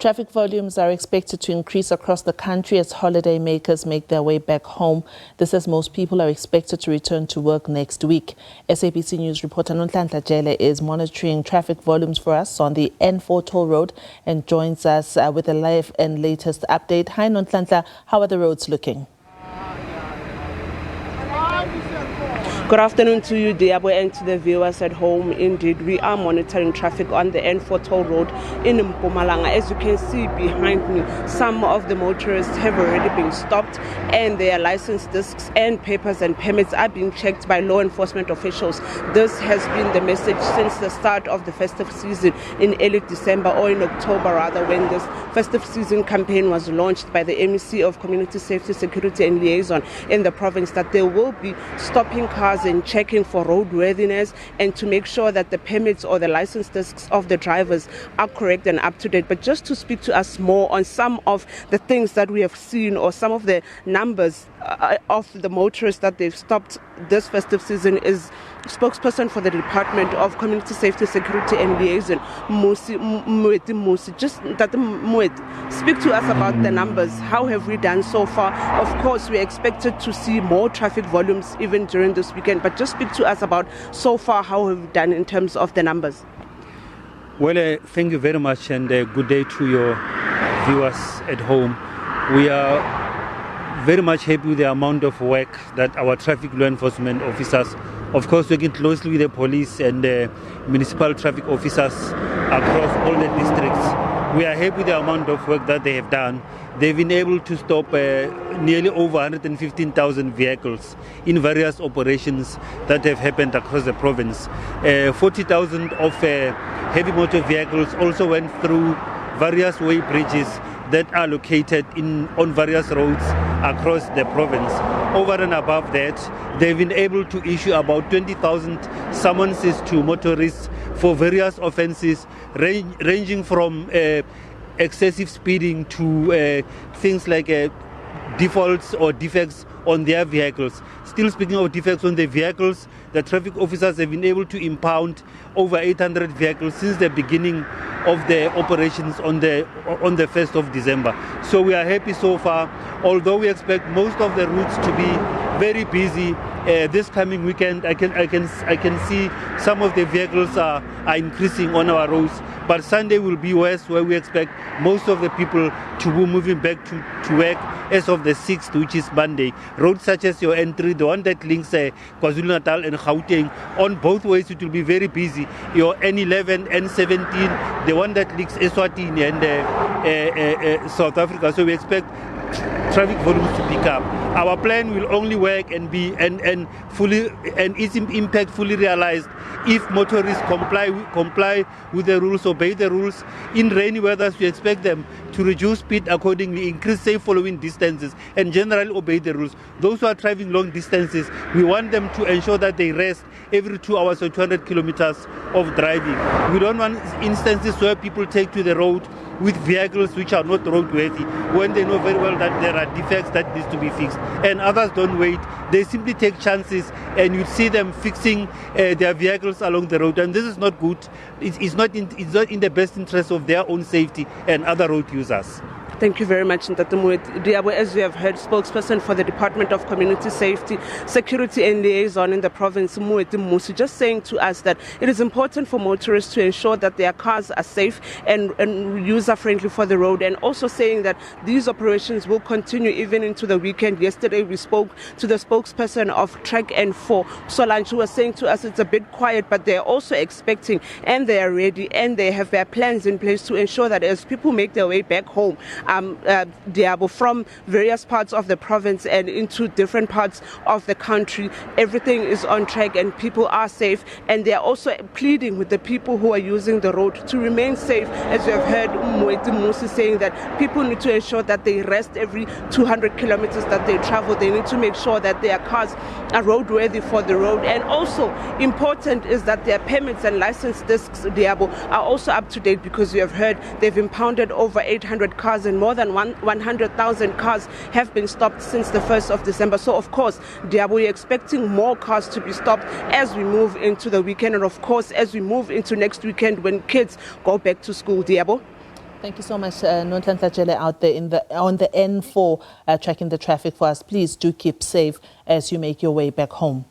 Traffic volumes are expected to increase across the country as holiday makers make their way back home. This as most people are expected to return to work next week. SABC News reporter Nonhlanhla Jele is monitoring traffic volumes for us on the N4 toll road and joins us with a live and latest update. Hi Nonhlanhla, how are the roads looking? Good afternoon to you, Diabo, and to the viewers at home. Indeed, we are monitoring traffic on the N4 toll road in Mpumalanga. As you can see behind me, some of the motorists have already been stopped and their license discs and papers and permits are being checked by law enforcement officials. This has been the message since the start of the festive season in early December, or in October rather, when this festive season campaign was launched by the MEC of Community Safety, Security and Liaison in the province, that they will be stopping cars and checking for roadworthiness and to make sure that the permits or the license discs of the drivers are correct and up to date. But just to speak to us more on some of the things that we have seen or some of the numbers of the motorists that they've stopped this festive season is spokesperson for the Department of Community Safety, Security and Liaison, Musi. Just that speak to us about the numbers. How have we done so far? Of course, we expected to see more traffic volumes even during this weekend, but just speak to us about so far how have we done in terms of the numbers. Well, thank you very much, and good day to your viewers at home. We are very much happy with the amount of work that our traffic law enforcement officers, of course working closely with the police and municipal traffic officers across all the districts. We are happy with the amount of work that they have done. They've been able to stop nearly over 115,000 vehicles in various operations that have happened across the province. 40,000 of heavy motor vehicles also went through various way bridges that are located on various roads across the province. Over and above that, they've been able to issue about 20,000 summonses to motorists for various offences ranging from excessive speeding to things like defaults or defects on their vehicles. Still speaking of defects on the vehicles, the traffic officers have been able to impound over 800 vehicles since the beginning of the operations on the 1st of December. So we are happy so far, although we expect most of the routes to be very busy this coming weekend. I can see some of the vehicles are increasing on our roads, but Sunday will be worse, where we expect most of the people to be moving back to work as of the 6th, which is Monday. Roads such as your N3, the one that links KwaZulu-Natal and Gauteng, on both ways it will be very busy. Your N11, N17, the one that links Eswatini and South Africa. So we expect traffic volumes to pick up. Our plan will only work and be and fully and its impact fully realized if motorists comply with the rules, obey the rules. In rainy weather, we expect them to reduce speed accordingly, increase safe following distances, and generally obey the rules. Those who are driving long distances, we want them to ensure that they rest every 2 hours or 200 kilometers of driving. We don't want instances where people take to the road with vehicles which are not roadworthy when they know very well that there are defects that needs to be fixed, and others don't wait. They simply take chances, and you see them fixing their vehicles along the road, and this is not good. It's not in the best interest of their own safety and other road users. Thank you very much, Diabo. As you have heard, spokesperson for the Department of Community Safety, Security and Liaison in the province, Musi, just saying to us that it is important for motorists to ensure that their cars are safe and user-friendly for the road, and also saying that these operations will continue even into the weekend. Yesterday we spoke to the spokesperson of Track N4, Solange, who was saying to us it's a bit quiet, but they're also expecting and they are ready and they have their plans in place to ensure that as people make their way back home, Diabo, from various parts of the province and into different parts of the country, everything is on track and people are safe, and they are also pleading with the people who are using the road to remain safe. As you have heard Musi saying that people need to ensure that they rest every 200 kilometers that they travel. They need to make sure that their cars are roadworthy for the road, and also important is that their permits and license discs, Diabo, are also up to date, because you have heard they've impounded over 800 cars and more than 100,000 cars have been stopped since the 1st of December. So, of course, Diabo, we're expecting more cars to be stopped as we move into the weekend, and, of course, as we move into next weekend when kids go back to school, Diabo. Thank you so much, Nonhlanhla Jele out there on the N4 tracking the traffic for us. Please do keep safe as you make your way back home.